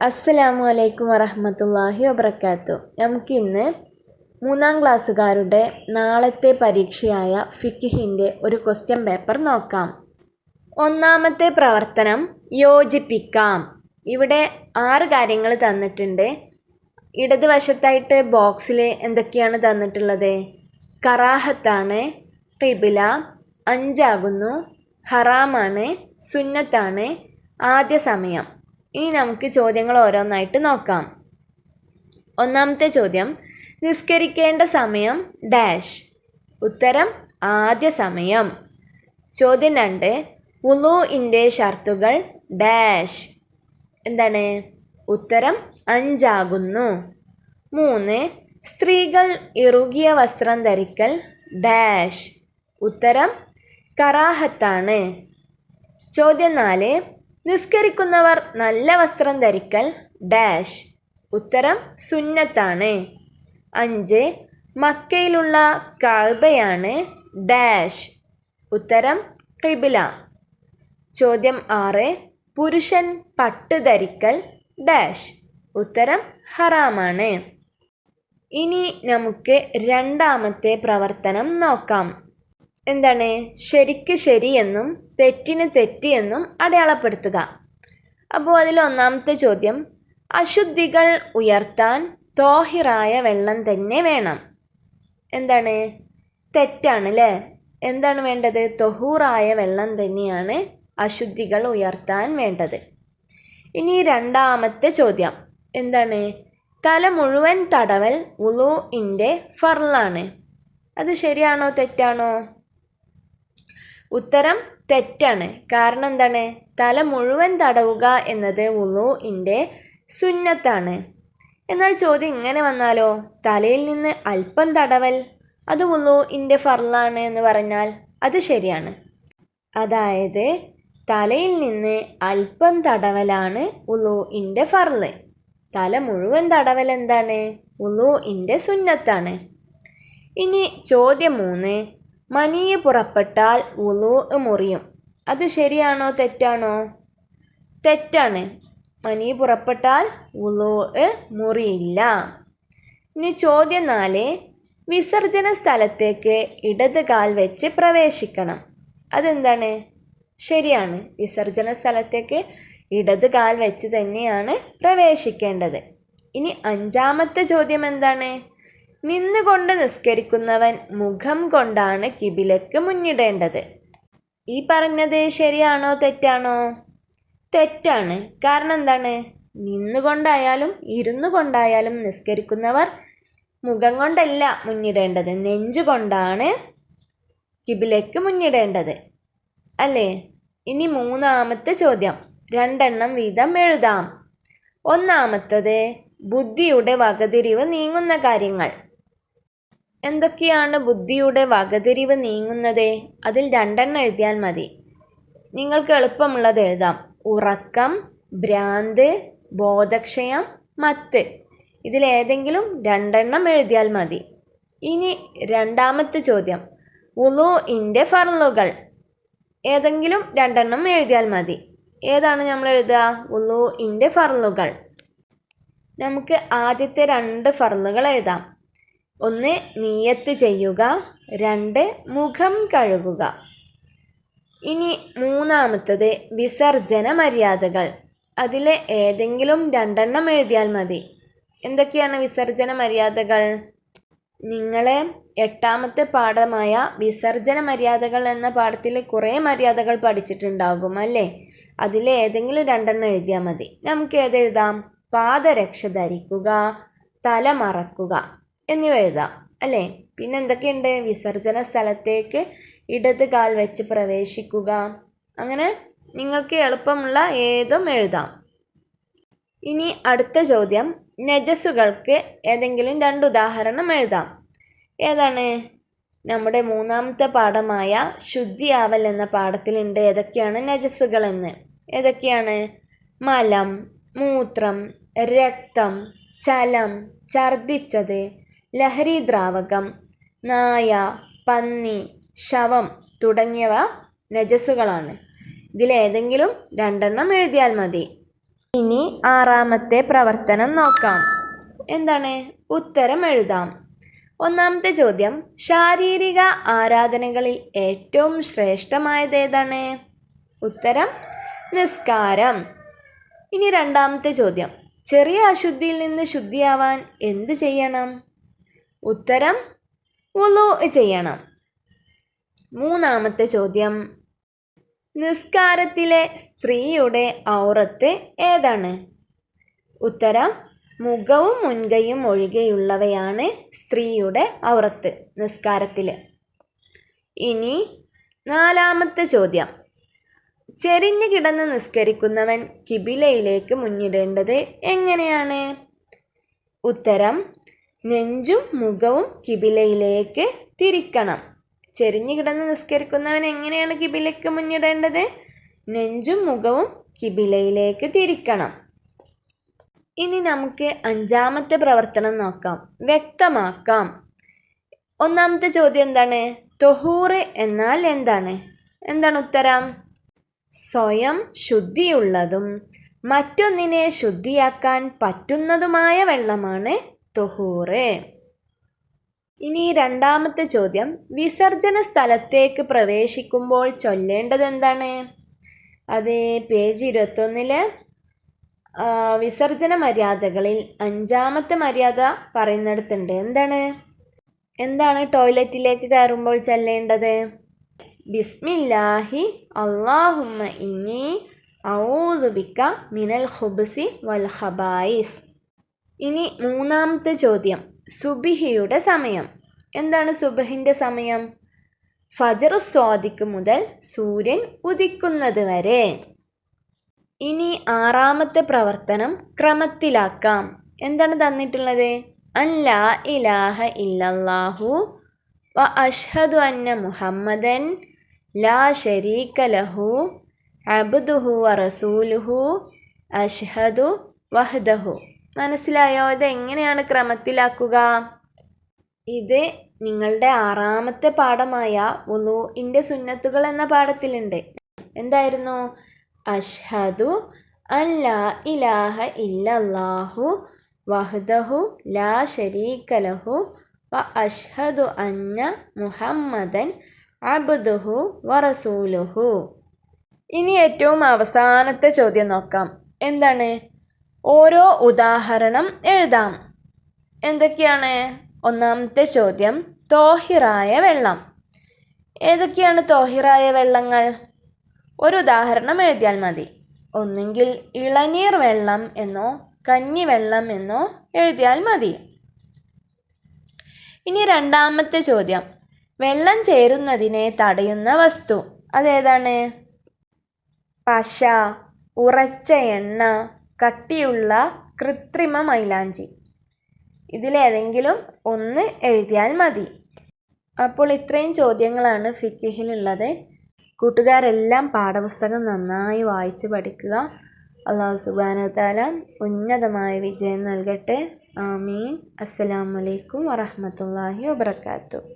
അസ്സലാമു അലൈക്കും വറഹ്മത്തുള്ളാഹി വബറകാതുഹു. നമുക്കിന്ന് 3-ാം ക്ലാസ്സുകാരുടെ നാളത്തെ പരീക്ഷയായ ഫിഖ്ഹിൻ്റെ ഒരു ക്വസ്റ്റ്യൻ പേപ്പർ നോക്കാം. ഒന്നാമത്തെ പ്രവർത്തനം യോജിപ്പിക്കാം. ഇവിടെ 6 കാര്യങ്ങൾ തന്നിട്ടുണ്ട്. ഇടതുവശത്തായിട്ട് ബോക്സിൽ എന്തൊക്കെയാണ് തന്നിട്ടുള്ളത്? കറാഹത്താണ്, ഖിബ്ല, 5 ആകുന്നു, ഹറാമാണ്, സുന്നത്താണ്, ആദ്യ സമയം. ഇനി നമുക്ക് ചോദ്യങ്ങൾ ഓരോന്നായിട്ട് നോക്കാം. ഒന്നാമത്തെ ചോദ്യം, നിസ്കരിക്കേണ്ട സമയം ഡാഷ്. ഉത്തരം ആദ്യ സമയം. ചോദ്യം 2, വുളൂഇൻ്റെ ഷർത്തുകൾ ഡാഷ്. എന്താണ്? ഉത്തരം 5 ആകുന്നു. 3, സ്ത്രീകൾ ഇറുകിയ വസ്ത്രം ധരിക്കൽ ഡാഷ്. ഉത്തരം കറാഹത്താണ്. ചോദ്യം 4, നിസ്കരിക്കുന്നവർ നല്ല വസ്ത്രം ധരിക്കൽ ഡാഷ്. ഉത്തരം സുന്നത്താണ്. 5, മക്കയിലുള്ള കഅബയാണ് ഡാഷ്. ഉത്തരം ഖിബ്ല. ചോദ്യം 6, പുരുഷൻ പട്ട് ധരിക്കൽ ഡാഷ്. ഉത്തരം ഹറാമാണ്. ഇനി നമുക്ക് രണ്ടാമത്തെ പ്രവർത്തനം നോക്കാം. എന്താണ്? ശരിക്ക് ശരിയെന്നും തെറ്റിന് തെറ്റ് എന്നും അടയാളപ്പെടുത്തുക. അപ്പോൾ അതിൽ ഒന്നാമത്തെ ചോദ്യം, അശുദ്ധികൾ ഉയർത്താൻ തോഹിറായ വെള്ളം തന്നെ വേണം. എന്താണ്? തെറ്റാണ് അല്ലേ? എന്താണ് വേണ്ടത്? തൊഹൂറായ വെള്ളം തന്നെയാണ് അശുദ്ധികൾ ഉയർത്താൻ വേണ്ടത്. ഇനി രണ്ടാമത്തെ ചോദ്യം എന്താണ്? തല മുഴുവൻ തടവൽ വുളൂഇൻ്റെ ഫർളാണ്. അത് ശരിയാണോ തെറ്റാണോ? ഉത്തരം തെറ്റാണ്. കാരണം എന്താണ്? തല മുഴുവൻ തടവുക എന്നത് വുളൂഇൻ്റെ സുന്നത്താണ്. എന്നാൽ ചോദ്യം ഇങ്ങനെ വന്നാലോ? തലയിൽ നിന്ന് അല്പം തടവൽ അത് വുളൂഇൻ്റെ ഫർളാണ് എന്ന് പറഞ്ഞാൽ അത് ശരിയാണ്. അതായത് തലയിൽ നിന്ന് അല്പം തടവലാണ് വുളൂഇൻ്റെ ഫർള്. തല മുഴുവൻ തടവൽ എന്താണ്? വുളൂഇൻ്റെ സുന്നത്താണ്. ഇനി ചോദ്യം 3, മനിയ് പുറപ്പെട്ടാൽ വുളൂഅ് മുറിയും. അത് ശരിയാണോ തെറ്റാണോ? തെറ്റാണ്. മനിയ് പുറപ്പെട്ടാൽ വുളൂഅ് മുറിയില്ല. ഇനി ചോദ്യം 4, വിസർജന സ്ഥലത്തേക്ക് ഇടത് കാൽ വെച്ച് പ്രവേശിക്കണം. അതെന്താണ്? ശരിയാണ്. വിസർജന സ്ഥലത്തേക്ക് ഇടത് കാൽ വെച്ച് തന്നെയാണ് പ്രവേശിക്കേണ്ടത്. ഇനി 5-ാമത്തെ ചോദ്യം എന്താണ്? നിന്നുകൊണ്ട് നിസ്കരിക്കുന്നവൻ മുഖം കൊണ്ടാണ് കിബിലക്ക് മുന്നിടേണ്ടത്. ഈ പറഞ്ഞത് ശരിയാണോ തെറ്റാണോ? തെറ്റാണ്. കാരണം എന്താണ്? നിന്നുകൊണ്ടായാലും ഇരുന്നു കൊണ്ടായാലും നിസ്കരിക്കുന്നവർ മുഖം കൊണ്ടല്ല മുന്നിടേണ്ടത്, നെഞ്ചുകൊണ്ടാണ് കിബിലക്ക് മുന്നിടേണ്ടത് അല്ലേ? ഇനി 3-ാമത്തെ ചോദ്യം 2 വീതം എഴുതാം. ഒന്നാമത്തത്, ബുദ്ധിയുടെ വകതിരിവ് നീങ്ങുന്ന കാര്യങ്ങൾ. എന്തൊക്കെയാണ് ബുദ്ധിയുടെ വകതിരിവ് നീങ്ങുന്നത്? അതിൽ 2 എഴുതിയാൽ മതി. നിങ്ങൾക്ക് എളുപ്പമുള്ളത് എഴുതാം. ഉറക്കം, ഭ്രാന്ത്, ബോധക്ഷയം, മത്ത്. ഇതിലേതെങ്കിലും 2 എഴുതിയാൽ മതി. ഇനി 2-ാമത്തെ ചോദ്യം, വുളൂഇൻ്റെ ഫർളുകൾ. ഏതെങ്കിലും 2 എഴുതിയാൽ മതി. ഏതാണ് നമ്മൾ എഴുതുക? വുളൂഇൻ്റെ ഫർളുകൾ. നമുക്ക് ആദ്യത്തെ 2 ഫർളുകൾ എഴുതാം. 1, നിയ്യത്ത് ചെയ്യുക. 2, മുഖം കഴുകുക. ഇനി 3-ാമത്തത് വിസർജന മര്യാദകൾ. അതിൽ ഏതെങ്കിലും 2 എഴുതിയാൽ മതി. എന്തൊക്കെയാണ് വിസർജന മര്യാദകൾ? നിങ്ങളെ 8-ാമത്തെ പാഠമായ വിസർജന മര്യാദകൾ എന്ന പാഠത്തിൽ കുറേ മര്യാദകൾ പഠിച്ചിട്ടുണ്ടാകും അല്ലേ? അതിൽ ഏതെങ്കിലും 2 എഴുതിയാൽ മതി. നമുക്ക് ഏതെഴുതാം? പാദരക്ഷ ധരിക്കുക, തല മറക്കുക എന്നിവ എഴുതാം അല്ലേ? പിന്നെ എന്തൊക്കെയുണ്ട്? വിസർജന സ്ഥലത്തേക്ക് ഇടത് കാൽ വെച്ച് പ്രവേശിക്കുക. അങ്ങനെ നിങ്ങൾക്ക് എളുപ്പമുള്ള ഏതും എഴുതാം. ഇനി അടുത്ത ചോദ്യം, നജസുകൾക്ക് ഏതെങ്കിലും 2 ഉദാഹരണം എഴുതാം. ഏതാണ്? നമ്മുടെ 3-ാമത്തെ പാഠമായ ശുദ്ധിയാവൽ എന്ന പാഠത്തിലുണ്ട് ഏതൊക്കെയാണ് നജസുകൾ എന്ന്. ഏതൊക്കെയാണ്? മലം, മൂത്രം, രക്തം, ചലം, ഛർദ്ദിച്ചത്, ലഹരി ദ്രാവകം, നായ, പന്നി, ശവം തുടങ്ങിയവ നജസുകളാണ്. ഇതിലേതെങ്കിലും 2 എഴുതിയാൽ മതി. ഇനി ആറാമത്തെ പ്രവർത്തനം നോക്കാം. എന്താണ്? ഉത്തരം എഴുതാം. ഒന്നാമത്തെ ചോദ്യം, ശാരീരിക ആരാധനകളിൽ ഏറ്റവും ശ്രേഷ്ഠമായത് ഏതാണ്? ഉത്തരം നിസ്കാരം. ഇനി രണ്ടാമത്തെ ചോദ്യം, ചെറിയ അശുദ്ധിയിൽ നിന്ന് ശുദ്ധിയാവാൻ എന്ത് ചെയ്യണം? ഉത്തരം വുളൂ ചെയ്യണം. മൂന്നാമത്തെ ചോദ്യം, നിസ്കാരത്തിലെ സ്ത്രീയുടെ ഔറത്ത് ഏതാണ്? ഉത്തരം മുഖവും മുൻകൈയും ഒഴികെയുള്ളവയാണ് സ്ത്രീയുടെ ഔറത്ത് നിസ്കാരത്തിൽ. ഇനി നാലാമത്തെ ചോദ്യം, ചെരിഞ്ഞു കിടന്ന് നിസ്കരിക്കുന്നവൻ കിബിലയിലേക്ക് മുന്നിടേണ്ടത് എങ്ങനെയാണ്? ഉത്തരം നെഞ്ചും മുഖവും കിബിലയിലേക്ക് തിരിക്കണം. ചെരിഞ്ഞു കിടന്ന് നിസ്കരിക്കുന്നവൻ എങ്ങനെയാണ് കിബിലയ്ക്ക് മുന്നിടേണ്ടത്? നെഞ്ചും മുഖവും കിബിലയിലേക്ക് തിരിക്കണം. ഇനി നമുക്ക് അഞ്ചാമത്തെ പ്രവർത്തനം നോക്കാം. വ്യക്തമാക്കാം. ഒന്നാമത്തെ ചോദ്യം എന്താണ്? തൊഹൂറ് എന്നാൽ എന്താണ്? എന്താണ് ഉത്തരം? സ്വയം ശുദ്ധിയുള്ളതും മറ്റൊന്നിനെ ശുദ്ധിയാക്കാൻ പറ്റുന്നതുമായ വെള്ളമാണ് തൊഹൂറ്. ഇനി രണ്ടാമത്തെ ചോദ്യം, വിസർജന സ്ഥലത്തേക്ക് പ്രവേശിക്കുമ്പോൾ ചൊല്ലേണ്ടത് എന്താണ്? അത് പേജ് 21 വിസർജന മര്യാദകളിൽ അഞ്ചാമത്തെ മര്യാദ പറയുന്നിടത്തുണ്ട്. എന്താണ് ടോയ്ലറ്റിലേക്ക് കയറുമ്പോൾ ചൊല്ലേണ്ടത്? ബിസ്മില്ലാഹി അല്ലാഹുമ്മ ഇന്നി അഊദു ബിക മിനൽ ഖുബ്സി വൽ ഖബായിസ്. ഇനി മൂന്നാമത്തെ ചോദ്യം, സുബ്ഹിയുടെ സമയം. എന്താണ് സുബ്ഹിൻ്റെ സമയം? ഫജ്ർ സ്വാദിഖ് മുതൽ സൂര്യൻ ഉദിക്കുന്നത് വരെ. ഇനി ആറാമത്തെ പ്രവർത്തനം ക്രമത്തിലാക്കാം. എന്താണ് തന്നിട്ടുള്ളത്? അല്ലാ ഇലാഹ ഇല്ലല്ലാഹു വ അഷ്ഹദു അന്ന മുഹമ്മദൻ ലാ ശരീക ലഹു അബ്ദുഹു വ റസൂലുഹു അഷ്ഹദു വഹ്ദഹു. മനസ്സിലായോ? ഇത് എങ്ങനെയാണ് ക്രമത്തിലാക്കുക? ഇത് നിങ്ങളുടെ ആറാമത്തെ പാഠമായ വുളൂഇൻ്റെ സുന്നത്തുകൾ എന്ന പാഠത്തിലുണ്ട്. എന്തായിരുന്നു? അഷ്ഹദു അല്ലാ ഇലാഹ ഇല്ലല്ലാഹു വഹ്ദഹു ലാ ശരീക ലഹു വ അഷ്ഹദു അന്ന മുഹമ്മദൻ അബ്ദുഹു വ റസൂലുഹു. ഇനി ഏറ്റവും അവസാനത്തെ ചോദ്യം നോക്കാം. എന്താണ്? ഓരോ ഉദാഹരണം എഴുതാം. എന്തൊക്കെയാണ്? ഒന്നാമത്തെ ചോദ്യം, തോഹിറായ വെള്ളം. ഏതൊക്കെയാണ് തോഹിറായ വെള്ളങ്ങൾ? ഒരു ഉദാഹരണം എഴുതിയാൽ മതി. ഒന്നെങ്കിൽ ഇളനീർ വെള്ളം എന്നോ കഞ്ഞിവെള്ളം എന്നോ എഴുതിയാൽ മതി. ഇനി രണ്ടാമത്തെ ചോദ്യം, വെള്ളം ചേരുന്നതിനെ തടയുന്ന വസ്തു അതേതാണ്? പശ, ഉറച്ച എണ്ണ, കട്ടിയുള്ള കൃത്രിമ മൈലാഞ്ചി. ഇതിലേതെങ്കിലും ഒന്ന് എഴുതിയാൽ മതി. അപ്പോൾ ഇത്രയും ചോദ്യങ്ങളാണ് ഫിഖ്ഹിലുള്ളത്. കൂട്ടുകാരെല്ലാം പാഠപുസ്തകം നന്നായി വായിച്ച് പഠിക്കുക. അല്ലാഹു സുബ്ഹാനഹു വ തആല ഉന്നതമായ വിജയം നൽകട്ടെ. ആമീൻ. അസ്സലാമു അലൈക്കും വറഹ്മത്തുള്ളാഹി വബറകാതുഹു.